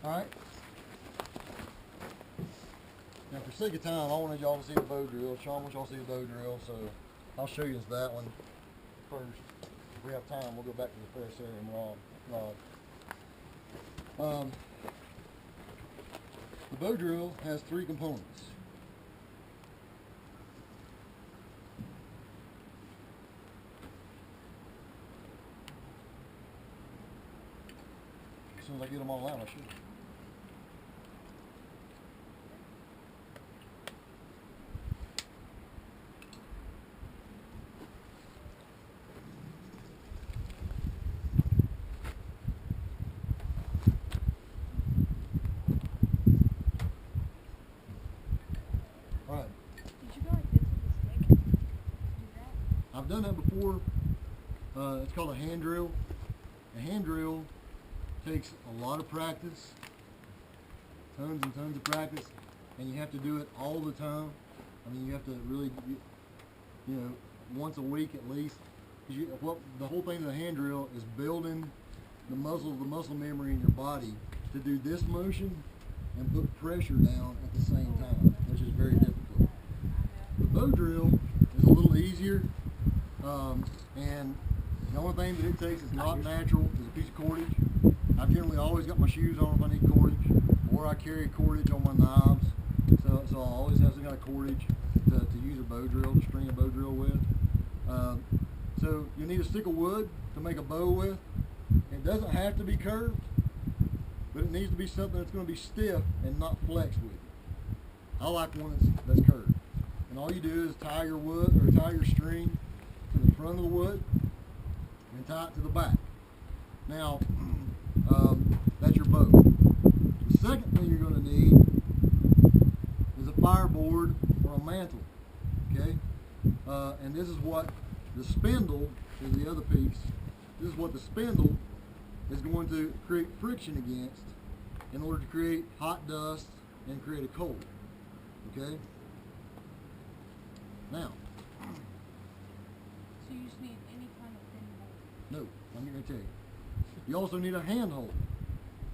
Alright. Now for sake of time, I wanted y'all to see the bow drill. Sean wants y'all to see the bow drill, so I'll show you that one first. If we have time, we'll go back to the ferrous area rod. The bow drill has three components. As soon as I get them all out, I should. Alright. Did you go like this with a stick? Do that? I've done that before. It's called a hand drill. A hand drill takes a lot of practice, tons and tons of practice, and you have to do it all the time. I mean, you have to really, you know, once a week at least. Because the whole thing of the hand drill is building the muscle memory in your body to do this motion and put pressure down at the same time, which is very difficult. The bow drill is a little easier, and the only thing that it takes is not natural is a piece of cordage. I've generally always got my shoes on if I need cordage, or I carry cordage on my knives, so I always have some kind of cordage to use a bow drill, to string a bow drill with. So you need a stick of wood to make a bow with. It doesn't have to be curved, but it needs to be something that's going to be stiff and not flex with you. I like one that's curved. And all you do is tie your wood, or tie your string to the front of the wood and tie it to the back. Now, that's your bow. The second thing you're going to need is a fireboard or a mantle, okay? And this is what the spindle is, the other piece. This is what the spindle is going to create friction against in order to create hot dust and create a coal, okay? Now. So you just need any kind of thin board? No, I'm going to tell you. You also need a handhold.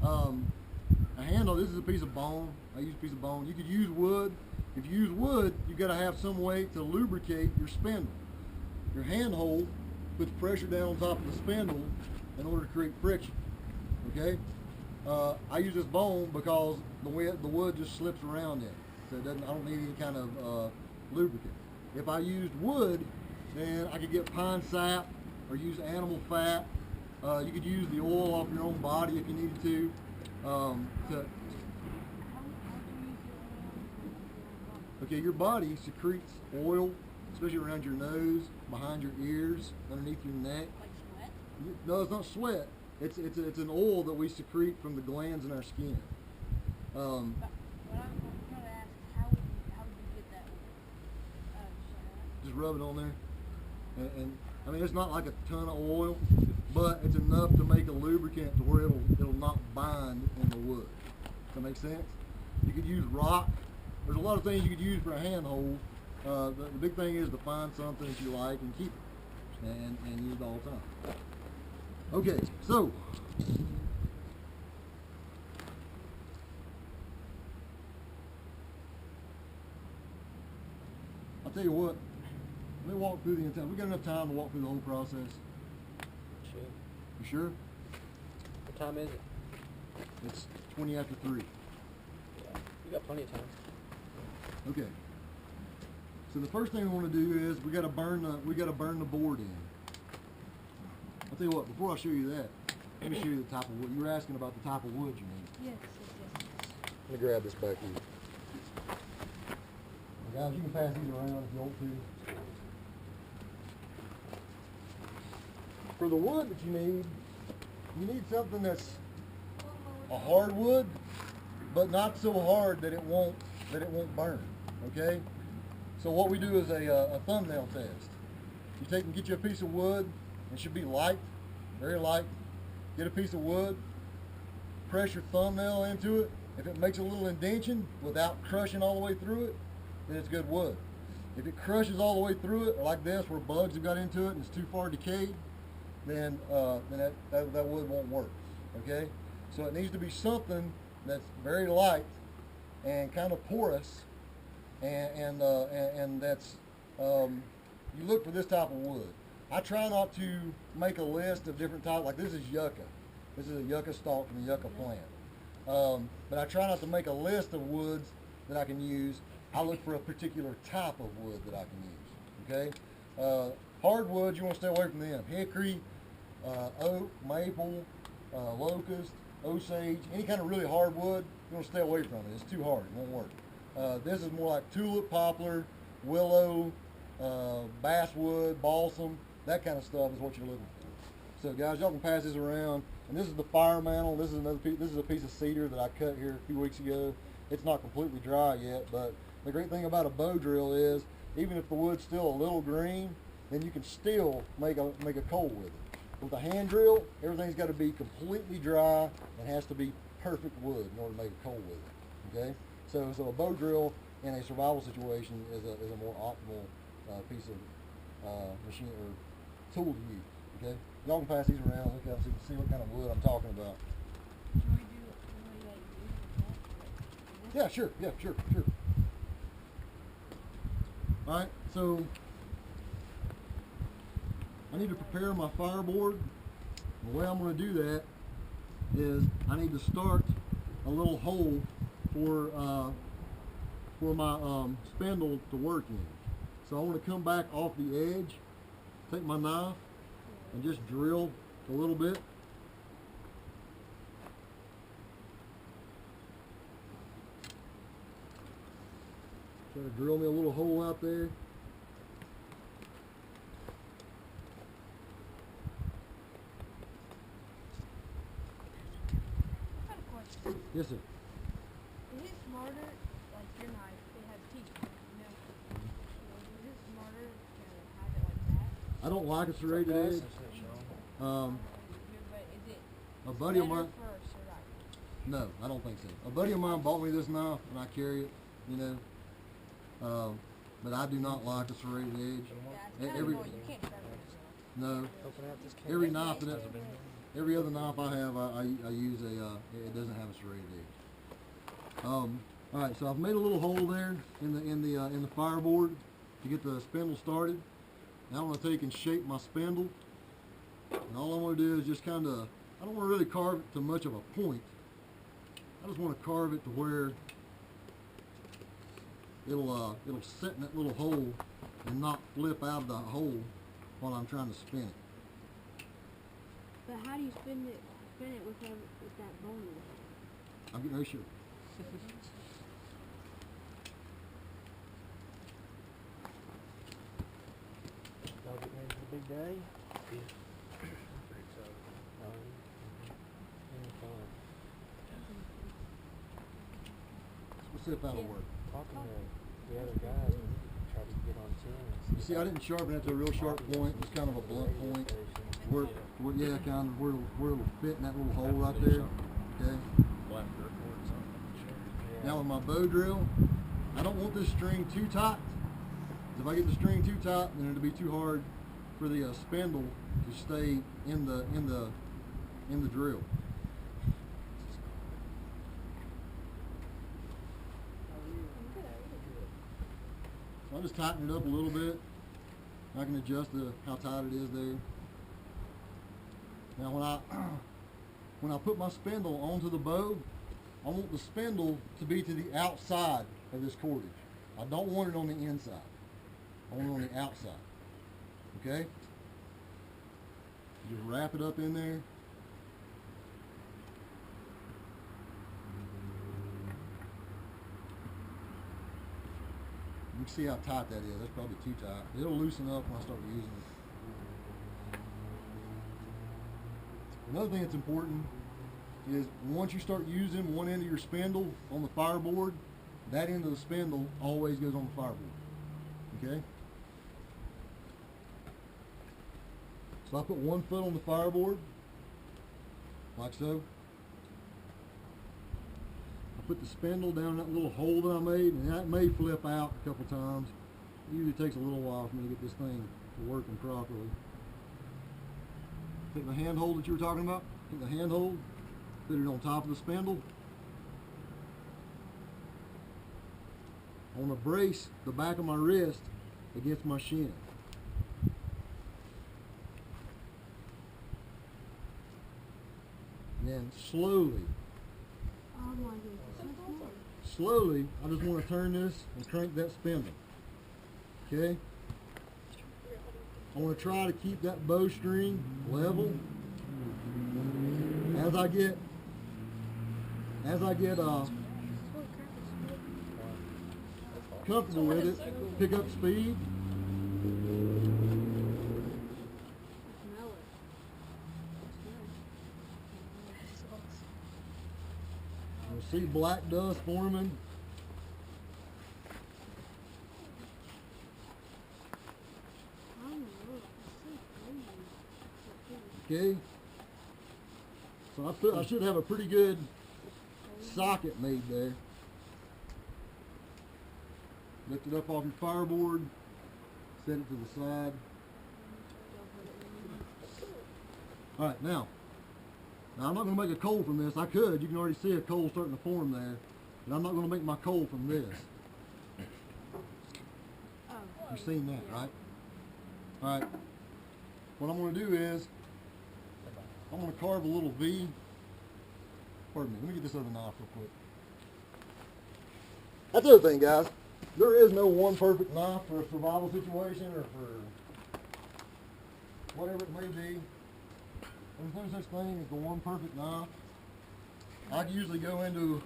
A handhold, this is a piece of bone. I use a piece of bone. You could use wood. If you use wood, you've got to have some way to lubricate your spindle. Your handhold puts pressure down on top of the spindle in order to create friction. Okay? I use this bone because the wood just slips around it. So it doesn't, I don't need any kind of lubricant. If I used wood, then I could get pine sap or use animal fat. You could use the oil off your own body if you needed to. Okay, your body secretes oil, especially around your nose, behind your ears, underneath your neck. Like sweat? No, it's not sweat. It's an oil that we secrete from the glands in our skin. But what I'm trying to ask is how would you get that oil? Just rub it on there. And I mean, it's not like a ton of oil, but it's enough to make a lubricant to where it'll not bind in the wood. Does that make sense? You could use rock. There's a lot of things you could use for a handhold. The big thing is to find something that you like and keep it, and use it all the time. Okay, so I'll tell you what. Let me walk through the entire. We got enough time to walk through the whole process. Sure. You sure? What time is it? It's 20 after 3. Yeah, you got plenty of time. Okay. So the first thing we want to do is we got to burn the board in. I'll tell you what. Before I show you that, let me show you the type of wood. You were asking about the type of wood you need. Yes, yes, yes. Let me grab this back here. Guys, you can pass these around if you want to. For the wood that you need something that's a hardwood, but not so hard that it won't burn. Okay. So what we do is a thumbnail test. You take and get you a piece of wood. It should be light, very light. Get a piece of wood, press your thumbnail into it. If it makes a little indentation without crushing all the way through it, then it's good wood. If it crushes all the way through it, or like this, where bugs have got into it and it's too far decayed, then that wood won't work. Okay, so it needs to be something that's very light and kind of porous, and that's you look for this type of wood. I try not to make a list of different types. Like this is yucca. This is a yucca stalk from the yucca plant. But I try not to make a list of woods that I can use. I look for a particular type of wood that I can use. Okay. Hardwoods, you want to stay away from them. Hickory, oak, maple, locust, osage, any kind of really hard wood, you want to stay away from it. It's too hard. It won't work. This is more like tulip, poplar, willow, basswood, balsam, that kind of stuff is what you're looking for. So guys, y'all can pass this around. And this is the fire mantle. This is another piece. This is a piece of cedar that I cut here a few weeks ago. It's not completely dry yet, but the great thing about a bow drill is even if the wood's still a little green, then you can still make a coal with it. With a hand drill, everything's got to be completely dry and has to be perfect wood in order to make a coal with it. Okay, so a bow drill in a survival situation is a more optimal piece of machine or tool to use. Okay, y'all can pass these around. Look out, so you can see what kind of wood I'm talking about. Can we do like use Yeah, sure. Yeah, sure. All right, so I need to prepare my fireboard. The way I'm going to do that is I need to start a little hole for my spindle to work in. So I want to come back off the edge, take my knife, and just drill a little bit. Try to drill me a little hole out there. I got a question. Yes, sir. Is it smarter, like your knife, it has teeth, you know? Is it smarter to have it like that? I don't like a serrated edge. But is it A buddy of better mine. for survival? No, I don't think so. A buddy of mine bought me this knife, and I carry it. You know. But I do not like a serrated edge. Yeah, it's kind Every of annoying. You can't sharpen it. no. Open out this can. Every knife that every other knife I have, I use it doesn't have a serrated edge. All right, so I've made a little hole there in the fireboard to get the spindle started. Now I'm going to take and shape my spindle, and all I want to do is just kind of, I don't want to really carve it to much of a point. I just want to carve it to where it'll sit in that little hole and not flip out of the hole while I'm trying to spin it. But how do you spin it with that bone in it? I'm getting ready to show you. Y'all getting ready for the big day? Yeah. Let's see if that'll work. Talking to the other guys, we try to get on 10. You see, I didn't sharpen it to a real sharp point. It's kind of a blunt point. Where yeah, kind of where it'll fit in that little hole right there. Okay. Now with my bow drill, I don't want this string too tight. If I get the string too tight, then it'll be too hard for the spindle to stay in the drill. So I'll just tighten it up a little bit. I can adjust how tight it is there. Now when I put my spindle onto the bow, I want the spindle to be to the outside of this cordage. I don't want it on the inside. I want it on the outside. Okay? Just wrap it up in there. You can see how tight that is. That's probably too tight. It'll loosen up when I start using it. Another thing that's important is once you start using one end of your spindle on the fireboard, that end of the spindle always goes on the fireboard. Okay? So I put one foot on the fireboard, like so. I put the spindle down that little hole that I made, and that may flip out a couple times. It usually takes a little while for me to get this thing to working properly. Take the handhold that you were talking about, take the handhold, put it on top of the spindle, I want to brace the back of my wrist against my shin. And then slowly, Oh my goodness. slowly, I just want to turn this and crank that spindle. Okay? I want to try to keep that bowstring level. As I get comfortable with it, pick up speed. Smell it. You'll see black dust forming. Oh my lord, it's so crazy. Okay. So I should have a pretty good socket made there. Lift it up off your fireboard, set it to the side. Alright, now I'm not going to make a coal from this. I could. You can already see a coal starting to form there. But I'm not going to make my coal from this. Oh. You've seen that, right? Alright. What I'm going to do is, I'm going to carve a little V. Pardon me, let me get this other knife real quick. That's the other thing, guys. There is no one perfect knife for a survival situation or for whatever it may be. There's no such thing as the one perfect knife. I usually go into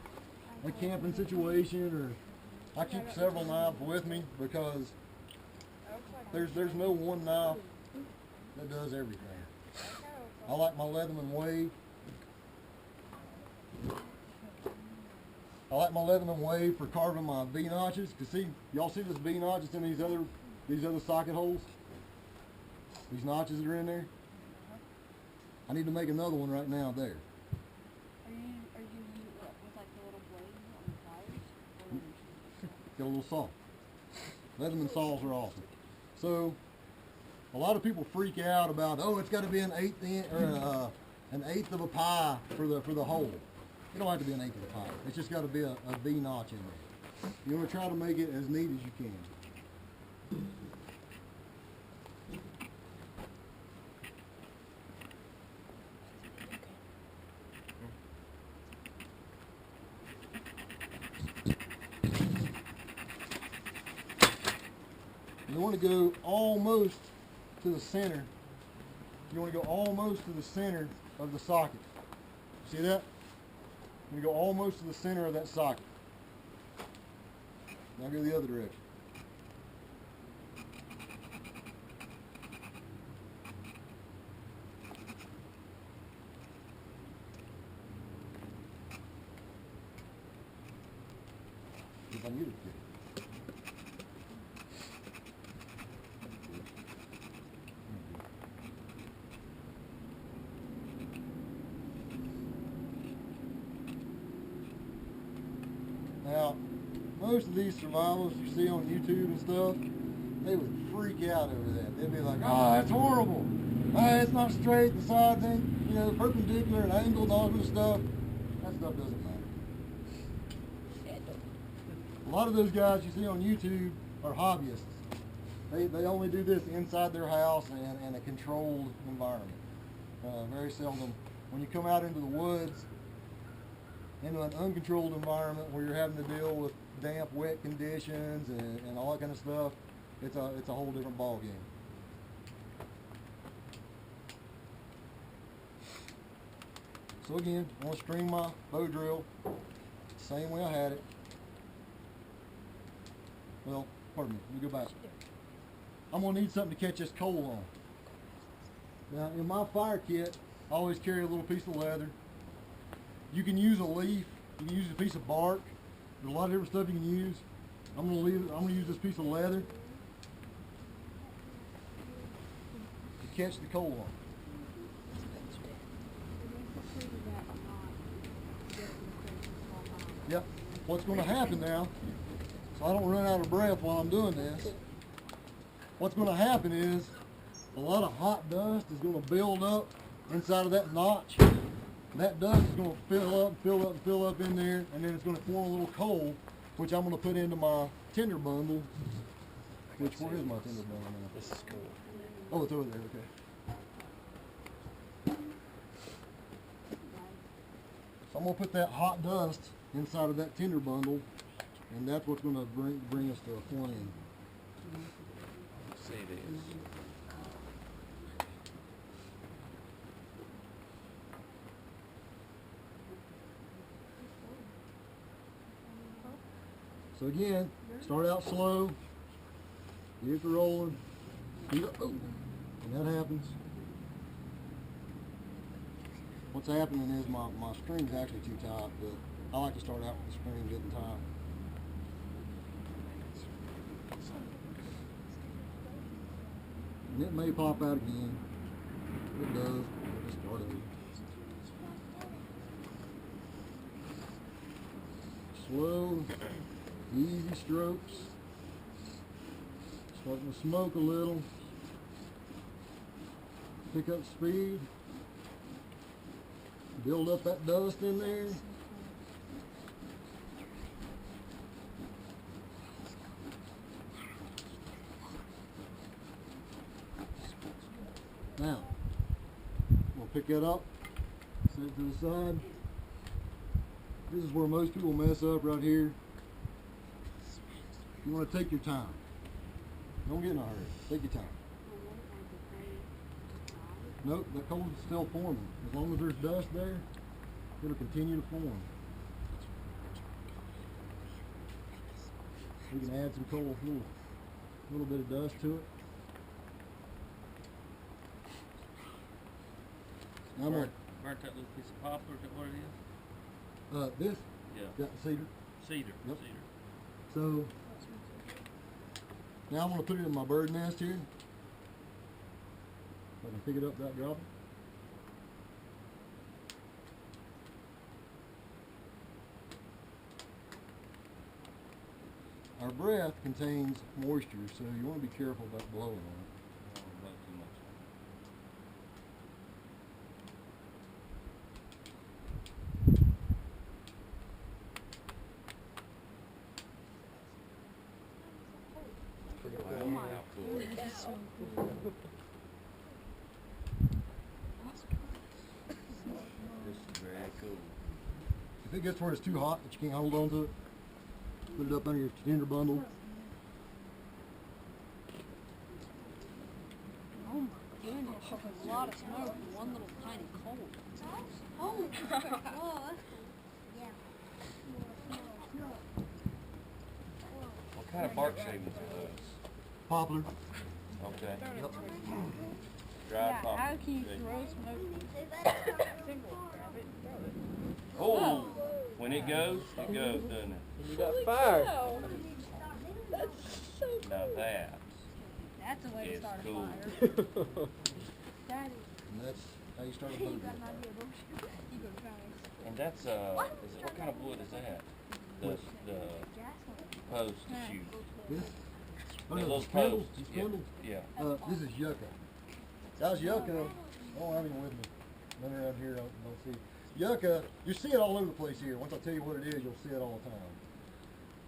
a camping situation, or I keep several knives with me because there's no one knife that does everything. I like my Leatherman Wave. I like my Leatherman Wave for carving my V notches. Cause see, y'all see this V notches in these other socket holes? These notches that are in there. I need to make another one right now there. Are you with like the little blade on the pliers? Get a little saw. Leatherman saws are awesome. So, a lot of people freak out about, oh, it's got to be an eighth of a pie for the hole. It don't have to be an eighth of a pie. It's just got to be a V notch in there. You want to try to make it as neat as you can. You want to go almost to the center. You want to go almost to the center of the socket. See that? You go almost to the center of that socket. Now go the other direction. If I need it to. Now, most of these survivals you see on YouTube and stuff, they would freak out over that. They'd be like, oh, that's horrible. It's not straight, the sides ain't, perpendicular and angled and all this stuff. That stuff doesn't matter. A lot of those guys you see on YouTube are hobbyists. They only do this inside their house and in a controlled environment. Very seldom. When you come out into the woods, into an uncontrolled environment where you're having to deal with damp, wet conditions and all that kind of stuff, it's a whole different ball game. So again, I'm going to string my bow drill same way I had it. Well, pardon me, let me go back. I'm going to need something to catch this coal on. Now, in my fire kit, I always carry a little piece of leather. You can use a leaf. You can use a piece of bark. There's a lot of different stuff you can use. I'm going to use this piece of leather to catch the coal on. Yep. What's going to happen now, so I don't run out of breath while I'm doing this, what's going to happen is a lot of hot dust is going to build up inside of that notch. That dust is going to fill up in there, and then it's going to form a little coal, which I'm going to put into my tinder bundle. Which, where is my tinder bundle now? This is cool. Oh, it's over there, okay. So I'm going to put that hot dust inside of that tinder bundle, and that's what's going to bring us to a flame. Let's see this. So again, start out slow, get it to rolling, and that happens. What's happening is my string's actually too tight, but I like to start out with the string getting tight. And it may pop out again. It does. It'll just start over. Slow, easy strokes. Starting to smoke a little. Pick up speed. Build up that dust in there. Now, we'll pick that up, set it to the side. This is where most people mess up right here. You want to take your time. Don't get in a hurry. Take your time. Nope, that coal is still forming. As long as there's dust there, it'll continue to form. We can add some coal, a little bit of dust to it. Now I'm gonna, Burnt that little piece of poplar, is that what it is? this, Yeah. got the cedar. Cedar. Yep. Cedar. So, now I'm going to put it in my bird nest here. If I can pick it up without dropping. Our breath contains moisture, so you want to be careful about blowing on it. Oh, not too much. Oh my How cool. That's so cool. This is very cool. If it gets where it's too hot that you can't hold on to it, put it up under your tinder bundle. Oh my goodness, that's a lot of smoke for one little tiny coal. Oh, that's cool. What kind of bark shavings are those? Poplar. Okay. Yep. Dry Yeah, poplar. how can you shavings. throw smoke? Single, grab it, throw it. Oh! When it goes, doesn't it? You got fire. That's so cool. Now that That's a way to is start cool. a fire. That is. And that's how you start a You boat. got an idea, don't you? You go try it. And that's what kind of wood is that? The post that you This? Oh, the no, little spindles. post. The spindles. Yeah. This is yucca. Guys, yucca, I don't have any with me. None around here, I don't see. Yucca, you see it all over the place here. Once I tell you what it is, you'll see it all the time.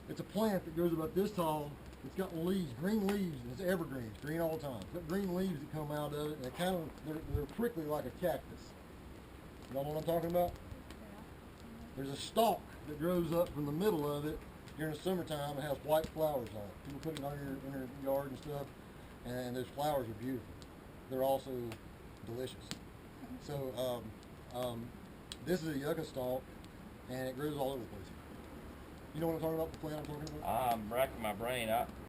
It's a plant that grows about this tall. It's got leaves, green leaves, and it's evergreen. It's green all the time. It's got green leaves that come out of it, and they kind of, they're prickly like a cactus. You know what I'm talking about? There's a stalk that grows up from the middle of it during the summertime. It has white flowers on it. People put it on in their yard and stuff, and those flowers are beautiful. They're also delicious. So this is a yucca stalk, and it grows all over the place. You know what I'm talking about? The plant I'm talking about? I'm racking my brain.